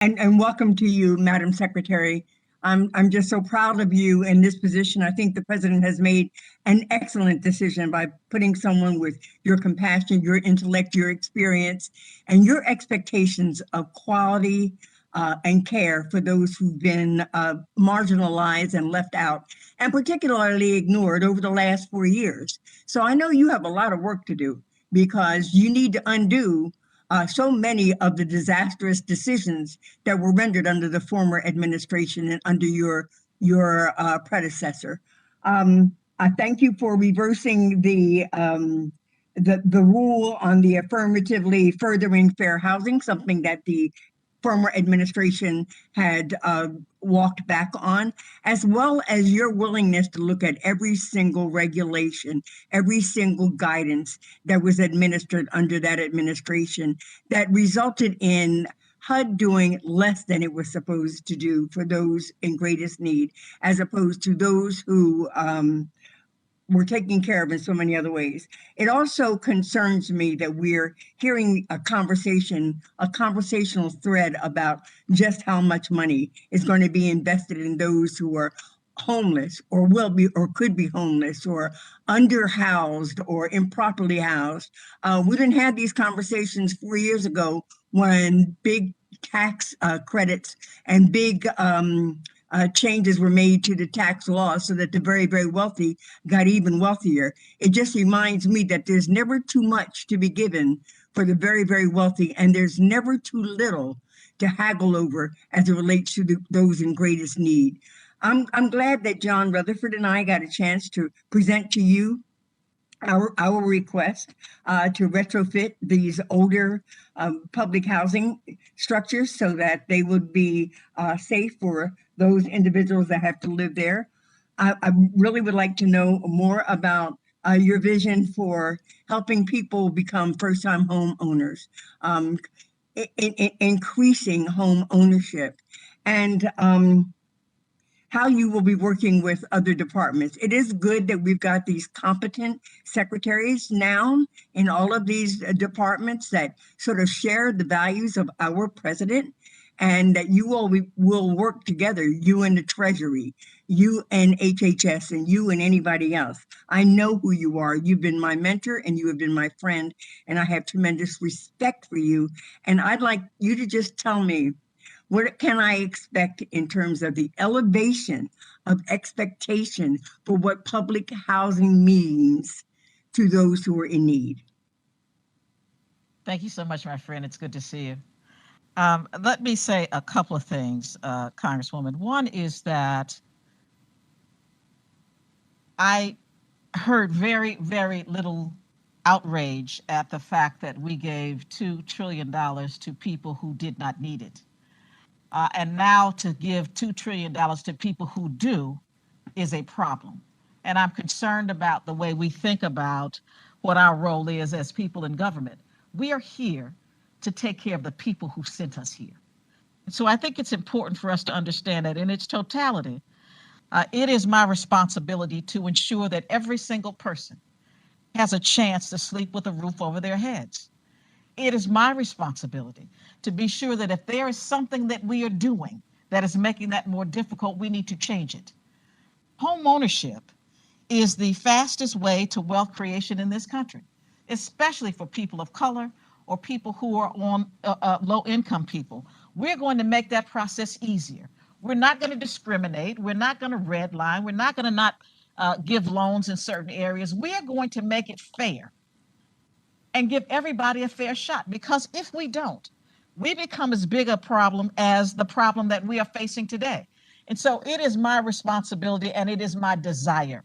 And welcome to you, Madam Secretary. I'm just so proud of you in this position. I think the president has made an excellent decision by putting someone with your compassion, your intellect, your experience, and your expectations of quality and care for those who've been marginalized and left out, and particularly ignored over the last 4 years. So I know you have a lot of work to do because you need to undo so many of the disastrous decisions that were rendered under the former administration and under your predecessor. I thank you for reversing the rule on the affirmatively furthering fair housing, something that the former administration had walked back on, as well as your willingness to look at every single regulation, every single guidance that was administered under that administration that resulted in HUD doing less than it was supposed to do for those in greatest need, as opposed to those who we're taking care of in so many other ways. It also concerns me that we're hearing a conversational thread about just how much money is going to be invested in those who are homeless or will be or could be homeless or underhoused or improperly housed. We didn't have these conversations 4 years ago when big tax credits and big changes were made to the tax law so that the very, very wealthy got even wealthier. It just reminds me that there's never too much to be given for the very, very wealthy, and there's never too little to haggle over as it relates to those in greatest need. I'm glad that John Rutherford and I got a chance to present to you our request to retrofit these older public housing structures so that they would be safe for those individuals that have to live there. I really would like to know more about your vision for helping people become first-time home owners, increasing home ownership, and how you will be working with other departments. It is good that we've got these competent secretaries now in all of these departments that sort of share the values of our president, and that you all will work together, you and the Treasury, you and HHS, and you and anybody else. I know who you are. You've been my mentor and you have been my friend, and I have tremendous respect for you. And I'd like you to just tell me, what can I expect in terms of the elevation of expectation for what public housing means to those who are in need? Thank you so much, my friend. It's good to see you. Let me say a couple of things, Congresswoman. One is that I heard very, very little outrage at the fact that we gave $2 trillion to people who did not need it. And now to give $2 trillion to people who do is a problem. And I'm concerned about the way we think about what our role is as people in government. We are here to take care of the people who sent us here. And so I think it's important for us to understand that in its totality, it is my responsibility to ensure that every single person has a chance to sleep with a roof over their heads. It is my responsibility to be sure that if there is something that we are doing that is making that more difficult, we need to change it. Home ownership is the fastest way to wealth creation in this country, especially for people of color or people who are on low income people. We're going to make that process easier. We're not going to discriminate. We're not going to redline. We're not going to not give loans in certain areas. We are going to make it fair and give everybody a fair shot, because if we don't, we become as big a problem as the problem that we are facing today. And so it is my responsibility and it is my desire,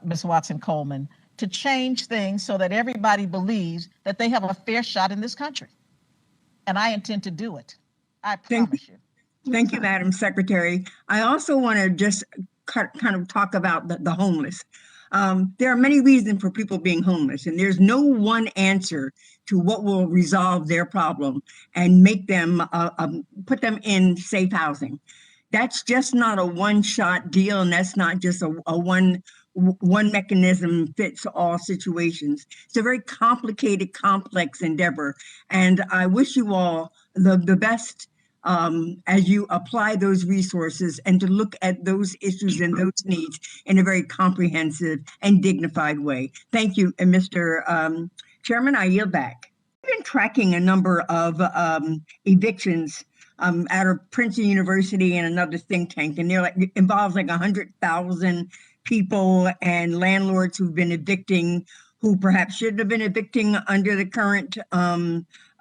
Ms. Watson Coleman, to change things so that everybody believes that they have a fair shot in this country. And I intend to do it. I promise you. Thank you, Madam Secretary. I also want to just kind of talk about the homeless. There are many reasons for people being homeless, and there's no one answer to what will resolve their problem and make them put them in safe housing. That's just not a one-shot deal, and that's not just a one mechanism fits all situations. It's a very complicated, complex endeavor, and I wish you all the best as you apply those resources and to look at those issues and those needs in a very comprehensive and dignified way. Thank you, and Mr. Chairman, I yield back. I've been tracking a number of evictions out of Princeton University and another think tank, and it involves like 100,000 people and landlords who've been evicting, who perhaps shouldn't have been evicting under the current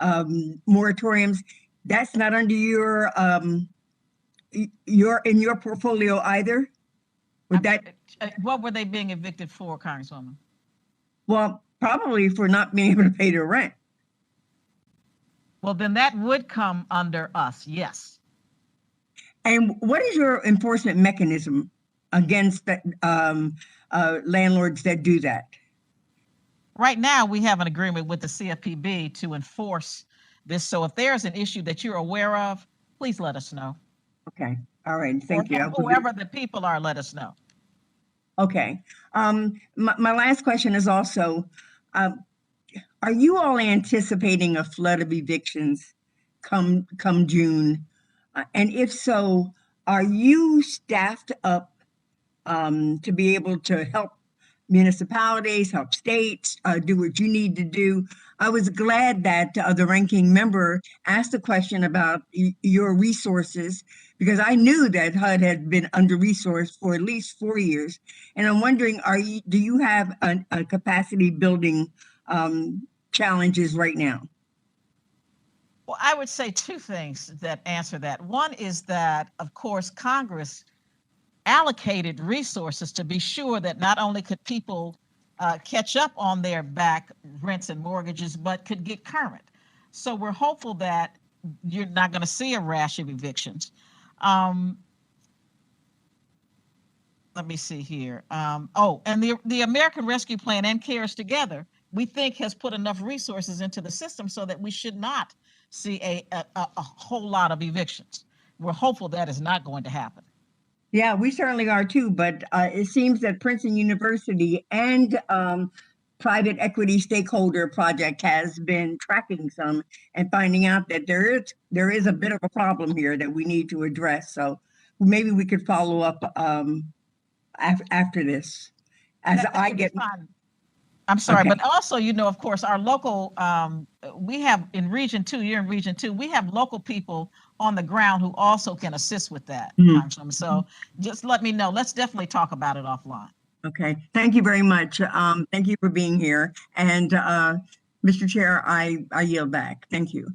moratoriums. That's not under your in your portfolio either. Would that? What were they being evicted for, Congresswoman? Well, probably for not being able to pay their rent. Well, then that would come under us, yes. And what is your enforcement mechanism against that, landlords that do that? Right now, we have an agreement with the CFPB to enforce this. So if there's an issue that you're aware of, please let us know. Okay. All right. Thank you. Whoever the people are, let us know. Okay. My last question is also, are you all anticipating a flood of evictions come June? And if so, are you staffed up to be able to help municipalities, help states, do what you need to do? I was glad that the ranking member asked a question about your resources, because I knew that HUD had been under-resourced for at least 4 years. And I'm wondering, do you have a capacity building challenges right now? Well, I would say two things that answer that. One is that, of course, Congress allocated resources to be sure that not only could people catch up on their back rents and mortgages, but could get current. So we're hopeful that you're not going to see a rash of evictions. Let me see here. And the American Rescue Plan and CARES Together, we think, has put enough resources into the system so that we should not see a whole lot of evictions. We're hopeful that is not going to happen. Yeah, we certainly are too, but it seems that Princeton University and private equity stakeholder project has been tracking some and finding out that there is a bit of a problem here that we need to address. So maybe we could follow up after this. I'm sorry, Okay. but also, of course, our local, we have in Region 2, you're in Region 2, we have local people on the ground who also can assist with that. Mm-hmm. So just let me know. Let's definitely talk about it offline. Okay, thank you very much. Thank you for being here. And Mr. Chair, I yield back. Thank you.